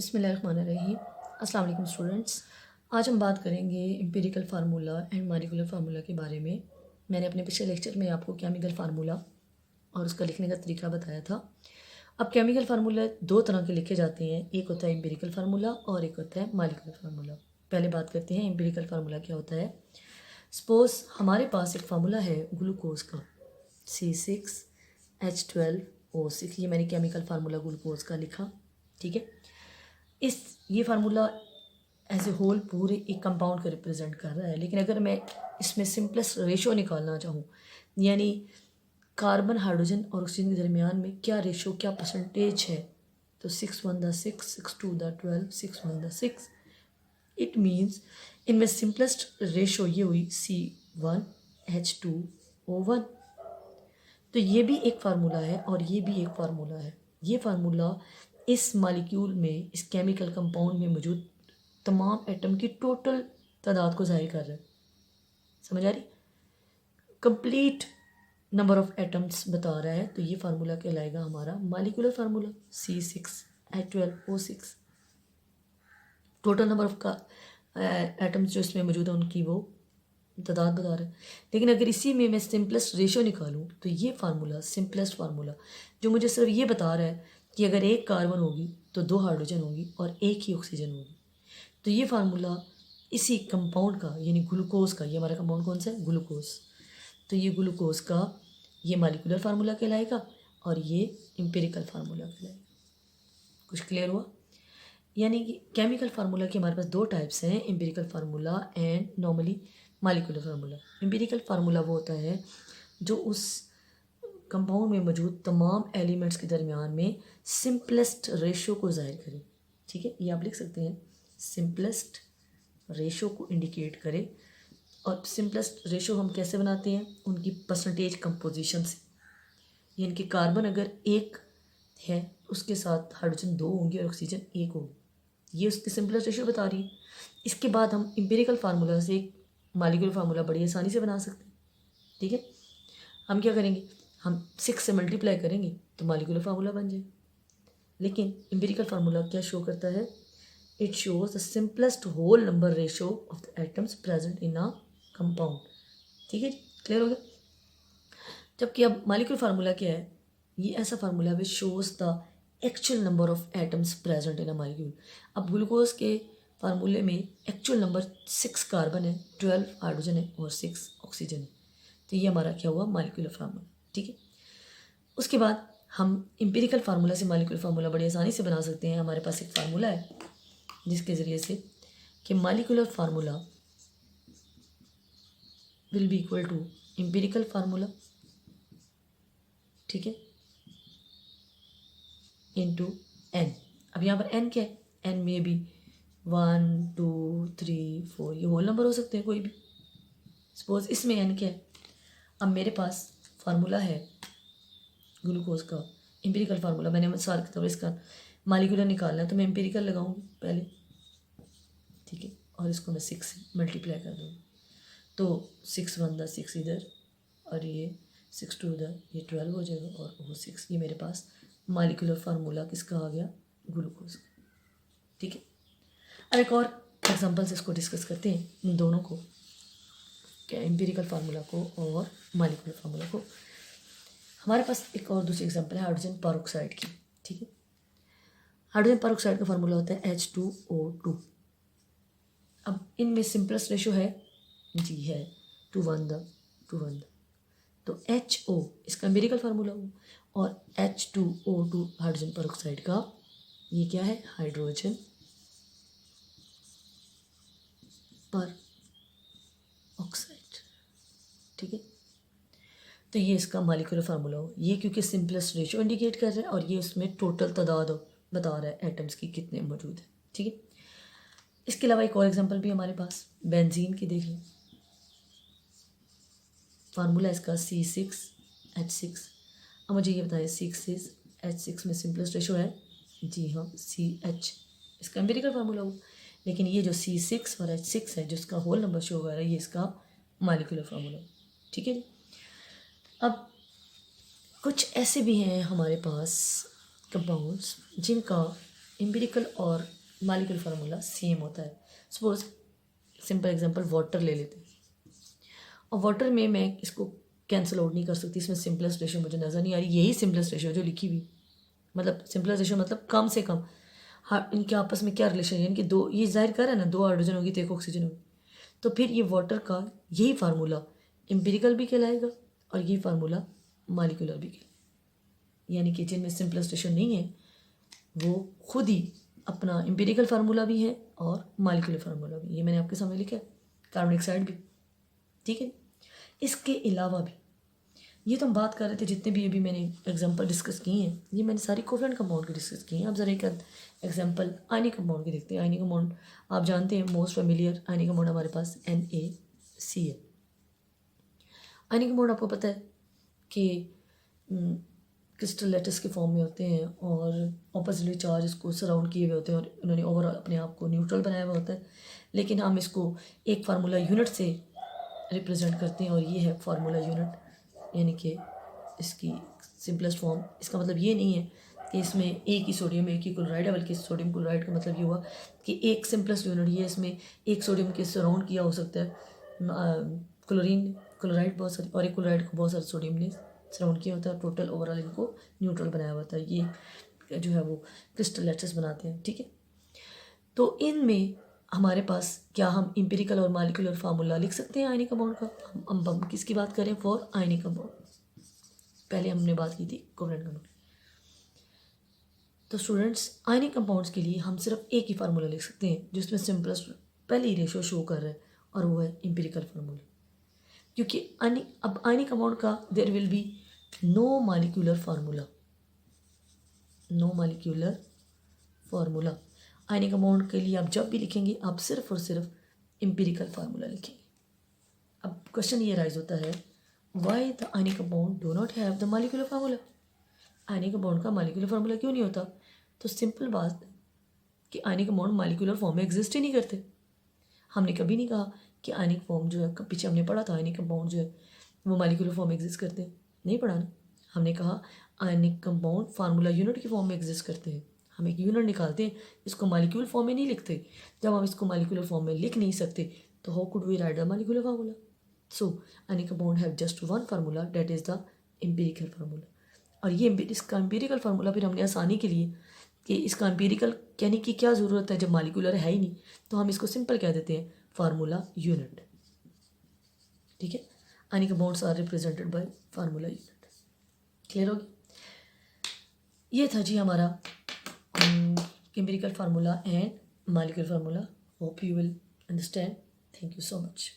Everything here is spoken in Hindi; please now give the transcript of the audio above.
बिस्मिल्लाहिर्रहमानिर्रहीम। अस्सलाम वालेकुम स्टूडेंट्स। आज हम बात करेंगे empirical formula and molecular formula के बारे में। मैंने अपने पिछले लेक्चर में आपको केमिकल फार्मूला और उसका लिखने का तरीका बताया था। अब केमिकल फार्मूला दो तरह के लिखे जाते हैं, एक होता है एम्पिरिकल फार्मूला और एक होता है मॉलिक्यूलर फार्मूला। पहले बात करते हैं एम्पिरिकल फार्मूला क्या होता है। सपोज हमारे पास एक फार्मूला है ग्लूकोज का C6H12O6। ये मैंने केमिकल फार्मूला ग्लूकोज का लिखा, ठीक है। ये फार्मूला एज ए होल पूरे एक कंपाउंड को रिप्रेजेंट कर रहा है, लेकिन अगर मैं इसमें सिंपलेस्ट रेशो निकालना चाहूँ, यानी कार्बन हाइड्रोजन और ऑक्सीजन के दरमियान में क्या रेशो, क्या परसेंटेज है, तो 6 1 6 6 2 12 6 1 6। इट मीन्स इनमें सिंपलेस्ट रेशो ये हुई C1H2O1। तो ये भी एक फार्मूला है और ये भी एक फार्मूला है। ये फार्मूला इस मॉलिक्यूल में, इस केमिकल कंपाउंड में मौजूद तमाम एटम की टोटल तादाद को ज़ाहिर कर रहा है। समझ आ रही? कंप्लीट नंबर ऑफ एटम्स बता रहा है। तो ये फार्मूला कहलाएगा हमारा molecular formula C6H12O6। Total number of का एटम्स जो इसमें मौजूद है उनकी वो तादाद बता रहा है। लेकिन अगर इसी में मैं सिंपलेस्ट रेशो निकालूं तो ये फार्मूला, सिंपलेस्ट फार्मूला जो मुझे सिर्फ ये बता रहा है कि अगर एक कार्बन होगी तो दो हाइड्रोजन होगी और एक ही ऑक्सीजन होगी, तो ये फार्मूला इसी कंपाउंड का, यानी ग्लूकोज का, ये हमारा कंपाउंड कौन सा है, ग्लूकोज, तो ये ग्लूकोज का ये मॉलिक्यूलर फार्मूला कहलाएगा और ये एम्पिरिकल फार्मूला कहलाएगा। कुछ क्लियर हुआ? यानी कि केमिकल फार्मूला के हमारे पास दो टाइप्स हैं, empirical formula and normally molecular formula. Empirical formula वो होता है जो उस कंपाउंड में मौजूद तमाम एलिमेंट्स के दरमियान में सिंपलेस्ट रेशो को ज़ाहिर करे, ठीक है। ये आप लिख सकते हैं, सिंपलेस्ट रेशो को इंडिकेट करे। और सिंपलेस्ट रेशो हम कैसे बनाते हैं, उनकी परसेंटेज कंपोजिशन से। यानी कि कार्बन अगर एक है उसके साथ हाइड्रोजन दो होंगे और ऑक्सीजन एक होगी, ये उसकी सिंपलेस्ट रेशो बता रही है। इसके बाद हम एम्पिरिकल फार्मूला से एक मॉलिक्यूलर फार्मूला बड़ी आसानी से बना सकते हैं, ठीक है। हम क्या करेंगे, हम 6 से मल्टीप्लाई करेंगे तो मॉलिक्यूलर फार्मूला बन जाए। लेकिन एम्पिरिकल फार्मूला क्या शो करता है, it shows the simplest whole number ratio of the atoms present in a compound, ठीक है। क्लियर हो गया? जबकि अब मॉलिक्यूलर फार्मूला क्या है, ये ऐसा formula which shows the actual number of atoms present in a molecule. अब ग्लूकोज के फार्मूले में एक्चुअल नंबर 6 कार्बन है, 12 हाइड्रोजन है और 6 ऑक्सीजन है। तो ये हमारा क्या हुआ, मॉलिक्यूलर फार्मूला, ठीक है। उसके बाद हम एम्पिरिकल फार्मूला से मॉलिक्यूलर फार्मूला बड़ी आसानी से बना सकते हैं। हमारे पास एक फार्मूला है जिसके ज़रिए से कि molecular formula will be equal to empirical formula, ठीक है, इनटू n। अब यहाँ पर n क्या है, n में भी 1 2 3 4 ये होल नंबर हो सकते हैं कोई भी। सपोज इसमें n क्या है, अब मेरे पास फार्मूला है ग्लूकोज का, एम्पिरिकल फार्मूला। मैंने मिसाल के तौर पर इसका मॉलिक्यूलर निकालना है तो मैं एम्पिरिकल लगाऊंगी पहले, ठीक है, और इसको मैं 6 से मल्टीप्लाई कर दूँगी। तो 6 1 6 इधर और ये 6 2 इधर, ये 12 हो जाएगा और वो 6। ये मेरे पास मॉलिक्यूलर फार्मूला किसका आ गया, ग्लूकोज का, ठीक है। अब एक और एग्जांपल से इसको डिस्कस करते हैं, इन दोनों को, क्या एम्पिरिकल फार्मूला को और मॉलिक्यूलर फार्मूला को। हमारे पास एक और दूसरी एग्जांपल है हाइड्रोजन परऑक्साइड की, ठीक है। हाइड्रोजन परऑक्साइड का फार्मूला होता है H2O2। अब इनमें सिंपलेस्ट रेशो है जी है 2 1 2 1, तो HO इसका एम्पिरिकल फार्मूला हो और H2O2 हाइड्रोजन परऑक्साइड का ये क्या है, हाइड्रोजन पर ऑक्साइड, ठीक है। तो ये इसका मॉलिक्यूलर फार्मूला हो, ये क्योंकि सिंपलेस्ट रेशो इंडिकेट कर रहा है और ये उसमें टोटल तादाद बता रहा है एटम्स की कितने मौजूद है, ठीक है। इसके अलावा एक और एग्जांपल भी हमारे पास बेंजीन की देख लें। फार्मूला इसका C6H6। अब मुझे ये बताइए C6H6 में सिंपलेस्ट रेशो है, जी हाँ CH, इसका एम्पिरिकल फार्मूला हो। लेकिन ये जो C6 और H6 है, जिसका होल नंबर शो हो रहा है, ये इसका मॉलिक्यूलर फार्मूला, ठीक है। अब कुछ ऐसे भी हैं हमारे पास कंपाउंड्स जिनका एम्पिरिकल और मॉलिक्यूलर फार्मूला सेम होता है। सपोज सिंपल एग्जांपल वाटर ले लेते हैं, और वाटर में मैं इसको कैंसिल आउट नहीं कर सकती, इसमें सिंपलेस्ट रेशियो मुझे नज़र नहीं आ रही, यही सिंपलेस्ट रेशियो जो लिखी हुई, मतलब सिंपलेस्ट रेशियो मतलब कम से कम। हाँ, इनके आपस में क्या रिलेशन है, इनके दो, ये जाहिर कर रहा है ना, 2 हाइड्रोजन होगी तो 1 ऑक्सीजन होगी, तो फिर ये वाटर का यही फार्मूला एम्पिरिकल भी कहलाएगा और यही फार्मूला मॉलिक्यूलर भी कहलाएगा। यानी कि जिनमें सिंपलेस्ट रेशियो नहीं है वो खुद ही अपना एम्पिरिकल फार्मूला भी है और मॉलिक्यूलर फार्मूला भी। ये मैंने आपके सामने लिखा है, कार्बन डाइऑक्साइड भी, ठीक है। इसके अलावा भी ये तो हम बात कर रहे थे, जितने भी अभी मैंने एग्जांपल डिस्कस किए हैं ये मैंने सारी कोवलेंट कंपाउंड की डिस्कस किए हैं। अब ज़रा एक एग्जांपल आयनिक कंपाउंड की देखते हैं। आयनिक कंपाउंड आप जानते हैं, मोस्ट फेमिलियर आयनिक कंपाउंड हमारे पास NaCl। आयनिक कंपाउंड आपको पता है कि क्रिस्टल लैटिस के फॉर्म में होते हैं और ऑपोजिटली चार्ज इसको सराउंड किए हुए होते हैं और इन्होंने ओवरऑल अपने आप को न्यूट्रल बनाया हुआ होता है, लेकिन हम इसको एक फार्मूला यूनिट से रिप्रेजेंट करते हैं और ये है फार्मूला यूनिट, यानी कि इसकी सिंपलेस्ट फॉर्म। इसका मतलब ये नहीं है कि इसमें एक ही सोडियम एक ही क्लोराइड है, बल्कि सोडियम क्लोराइड का मतलब ये हुआ कि एक सिंपलेस्ट यूनिट ये, इसमें एक सोडियम के सराउंड किया हो सकता है, क्लोरीन क्लोराइड बहुत सारे और एक क्लोराइड को बहुत सारे सोडियम ने सराउंड किया होता है, टोटल ओवरऑल इनको न्यूट्रल बनाया होता है। ये जो है वो क्रिस्टल लैटिस बनाते हैं, ठीक है। तो इनमें हमारे पास क्या हम एम्पिरिकल और मॉलिक्यूलर फार्मूला लिख सकते हैं आयनिक कंपाउंड का? हम किसकी बात करें? For ionic compound. पहले हमने बात की थी कोवलेंट कंपाउंड। तो स्टूडेंट्स, आयनिक कंपाउंड्स के लिए हम सिर्फ एक ही फार्मूला लिख सकते हैं जिसमें सिंपलेस्ट पहले ही रेशियो शो कर रहा है, और वो है एम्पिरिकल फार्मूला। क्योंकि अब आयनिक कंपाउंड का there will be no molecular formula, no molecular formula. Ionic compound के लिए आप जब भी लिखेंगे आप सिर्फ और सिर्फ एम्पिरिकल फार्मूला लिखेंगे। अब क्वेश्चन ये राइज होता है, why the ionic compound do not have the molecular formula? Ionic compound का मॉलिक्यूलर फार्मूला क्यों नहीं होता? तो सिंपल बात कि आयनिक कंपाउंड मॉलिक्यूलर फॉर्म में एग्जिस्ट ही नहीं करते। हमने कभी नहीं कहा कि आयनिक फॉर्म जो है, पीछे हमने पढ़ा था आयनिक कंपाउंड जो है वो मॉलिक्यूलर फॉर्म में एग्जिस्ट करते हैं, नहीं पढ़ा ना। हमने कहा आयनिक कंपाउंड फार्मूला यूनिट की फॉर्म में एग्जिस्ट करते हैं। हम एक यूनिट निकालते हैं, इसको मॉलिक्यूल फॉर्म में नहीं लिखते। जब हम इसको मॉलिक्यूलर फॉर्म में लिख नहीं सकते तो how could we write the molecular formula? So ionic compound have just one formula, that is the empirical formula. और ये इसका एम्पिरिकल फार्मूला फिर हमने आसानी के लिए कि इसका एम्पिरिकल कहने की क्या ज़रूरत है जब मॉलिक्यूलर है ही नहीं, तो हम इसको सिंपल कह देते हैं फार्मूला यूनिट, ठीक है। Ionic compounds are represented by formula unit. Clear हो गया? ये था जी हमारा empirical formula and molecular formula. Hope you will understand. Thank you so much.